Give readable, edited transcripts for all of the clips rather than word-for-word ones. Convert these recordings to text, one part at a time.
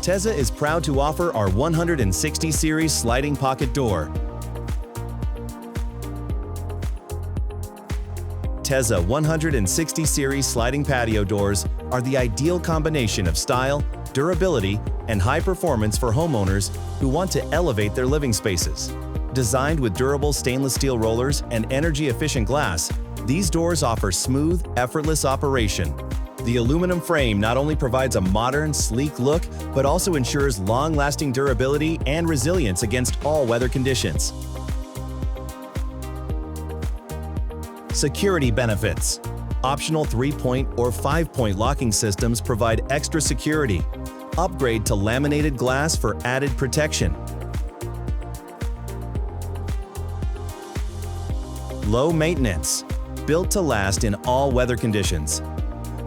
Teza is proud to offer our 160 series sliding pocket door. Teza 160 series sliding patio doors are the ideal combination of style, durability, and high performance for homeowners who want to elevate their living spaces. Designed with durable stainless steel rollers and energy-efficient glass, these doors offer smooth, effortless operation. The aluminum frame not only provides a modern, sleek look, but also ensures long-lasting durability and resilience against all weather conditions. Security benefits. Optional 3-point or 5-point locking systems provide extra security. Upgrade to laminated glass for added protection. Low maintenance. Built to last in all weather conditions.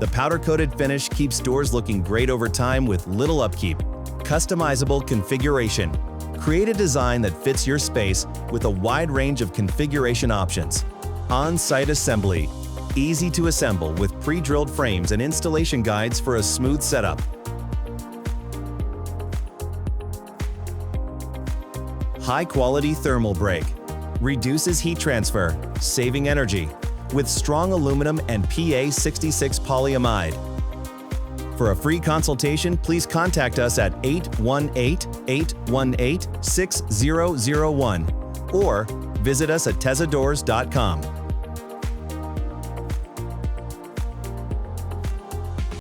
The powder-coated finish keeps doors looking great over time with little upkeep. Customizable configuration. Create a design that fits your space with a wide range of configuration options. On-site assembly. Easy to assemble with pre-drilled frames and installation guides for a smooth setup. High-quality thermal break. Reduces heat transfer, saving energy, with strong aluminum and PA66 polyamide. For a free consultation, please contact us at 818-818-6001 or visit us at tezadoors.com.